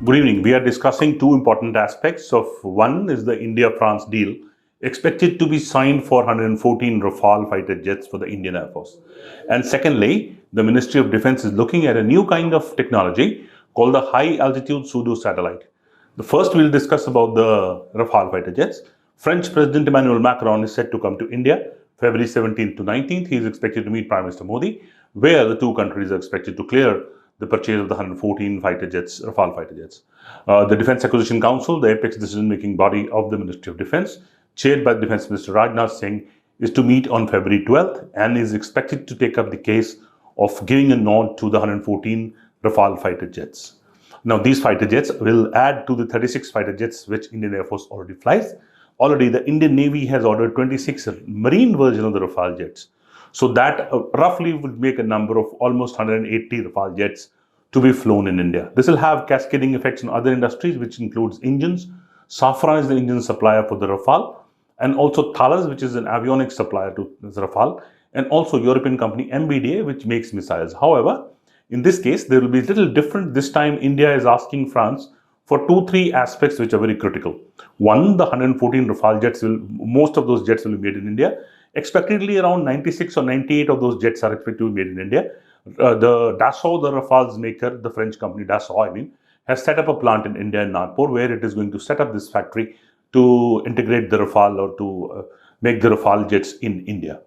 Good evening. We are discussing two important aspects of one is the India-France deal expected to be signed for 114 Rafale fighter jets for the Indian Air Force. And secondly, the Ministry of Defence is looking at a new kind of technology called the high-altitude pseudo satellite. The first we'll discuss about the Rafale fighter jets. French President Emmanuel Macron is set to come to India February 17th to 19th. He is expected to meet Prime Minister Modi, where the two countries are expected to clear the purchase of the 114 fighter jets, Rafale fighter jets. The Defence Acquisition Council, the apex decision-making body of the Ministry of Defence, chaired by Defence Minister Rajnath Singh, is to meet on February 12th and is expected to take up the case of giving a nod to the 114 Rafale fighter jets. Now, these fighter jets will add to the 36 fighter jets which Indian Air Force already flies. Already, the Indian Navy has ordered 26 marine versions of the Rafale jets. So that roughly would make a number of almost 180 Rafale jets to be flown in India. This will have cascading effects on other industries, which includes engines. Safran is the engine supplier for the Rafale, and also Thales, which is an avionics supplier to the Rafale, and also European company MBDA, which makes missiles. However, in this case, there will be a little different. This time, India is asking France for three aspects which are very critical. One, the 114 Rafale jets most of those jets will be made in India. Expectedly, around 96 or 98 of those jets are expected to be made in India. The Dassault, the Rafale's maker, the French company Dassault, has set up a plant in India in Nagpur where it is going to set up this factory to integrate the Rafale or to make the Rafale jets in India.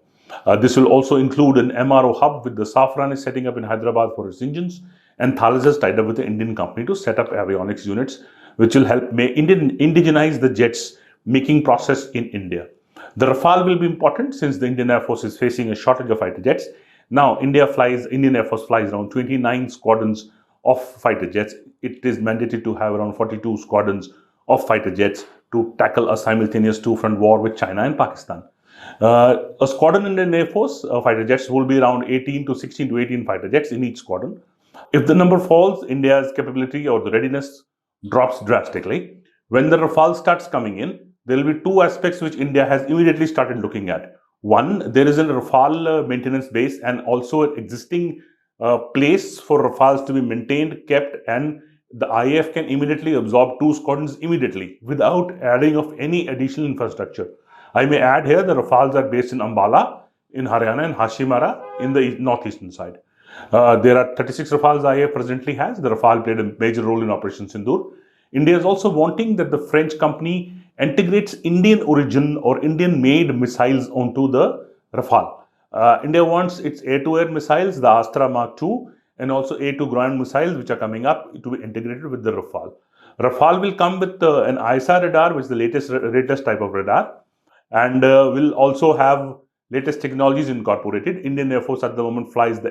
This will also include an MRO hub with the Safran is setting up in Hyderabad for its engines, and Thales has tied up with the Indian company to set up avionics units, which will help indigenize the jets making process in India. The Rafale will be important since the Indian Air Force is facing a shortage of fighter jets. Now, Indian Air Force flies around 29 squadrons of fighter jets. It is mandated to have around 42 squadrons of fighter jets to tackle a simultaneous two-front war with China and Pakistan. A squadron in the Indian Air Force fighter jets will be around 16 to 18 fighter jets in each squadron. If the number falls, India's capability or the readiness drops drastically. When the Rafale starts coming in, there will be two aspects which India has immediately started looking at. One, there is a Rafale maintenance base and also an existing place for Rafales to be maintained, kept, and the IAF can immediately absorb two squadrons immediately without adding of any additional infrastructure. I may add here the Rafales are based in Ambala, in Haryana, and Hashimara in the northeastern side. There are 36 Rafales IAF presently has. The Rafale played a major role in Operation Sindoor. India is also wanting that the French company integrates Indian origin or Indian made missiles onto the Rafale. India wants its air-to-air missiles, the Astra Mark II, and also air-to-ground missiles which are coming up to be integrated with the Rafale. Rafale will come with an ISR radar, which is the latest type of radar, and will also have latest technologies incorporated. Indian Air Force at the moment flies the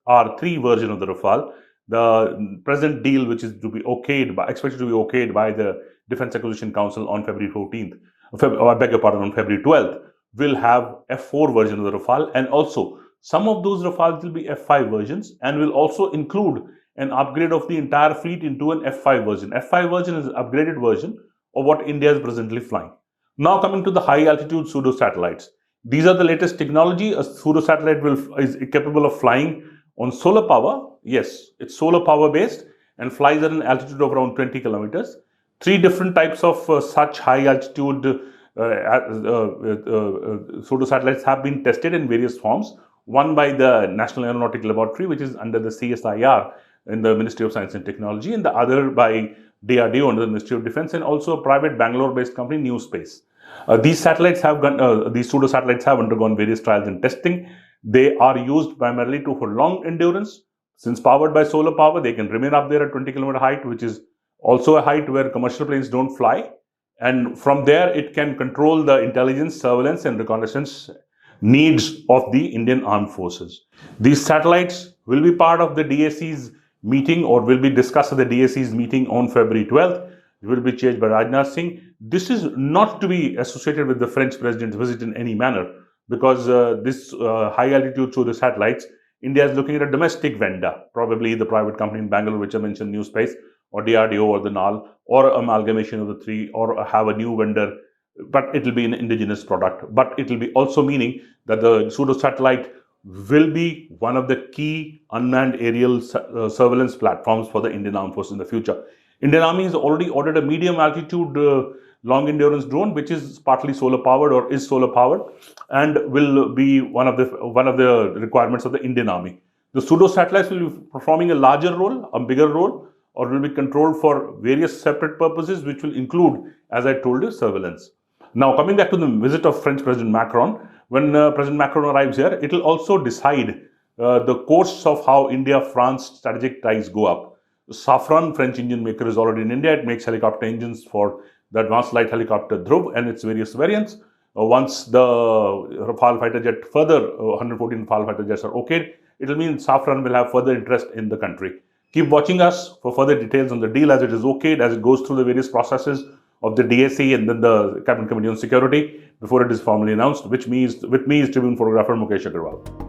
FR3 version of the Rafale. The present deal, which is to be expected to be okayed by the Defence Acquisition Council on February 14th, on February 12th, will have F4 version of the Rafale, and also some of those Rafales will be F5 versions and will also include an upgrade of the entire fleet into an F5 version. F5 version is an upgraded version of what India is presently flying. Now coming to the high-altitude pseudo satellites. These are the latest technology. A pseudo satellite is capable of flying on solar power. Yes, it's solar power based and flies at an altitude of around 20 kilometers. Three different types of such high altitude pseudo satellites have been tested in various forms. One by the National Aeronautical Laboratory, which is under the CSIR in the Ministry of Science and Technology, and the other by DRDO under the Ministry of Defence, and also a private Bangalore-based company, New Space. These pseudo satellites have undergone various trials and testing. They are used primarily for long endurance. Since powered by solar power, they can remain up there at 20-kilometer height, which is also a height where commercial planes don't fly. And from there, it can control the intelligence, surveillance, and reconnaissance needs of the Indian Armed Forces. These satellites will be part of the DAC's meeting or will be discussed at the DAC's meeting on February 12th. It will be chaired by Rajnath Singh. This is not to be associated with the French president's visit in any manner, because this high-altitude pseudo satellites, India is looking at a domestic vendor, probably the private company in Bangalore, which I mentioned, New Space, or DRDO, or the NAL, or amalgamation of the three, or have a new vendor, but it will be an indigenous product. But it will be also meaning that the pseudo satellite will be one of the key unmanned aerial surveillance platforms for the Indian Armed Forces in the future. Indian Army has already ordered a medium altitude long endurance drone, which is partly solar powered or is solar powered, and will be one of the requirements of the Indian Army. The pseudo satellites will be performing a larger role, a bigger role, or will be controlled for various separate purposes, which will include, as I told you, surveillance. Now, coming back to the visit of French President Macron, when President Macron arrives here, it will also decide the course of how India-France strategic ties go up. Safran, French engine maker, is already in India. It makes helicopter engines for the advanced light helicopter Dhruv and its various variants. Once the Rafale fighter jet, further 114 Rafale fighter jets are okayed, it will mean Safran will have further interest in the country. Keep watching us for further details on the deal as it is okayed, as it goes through the various processes of the DSC and then the Cabinet Committee on Security before it is formally announced. With me is Tribune photographer Mukesh Agarwal.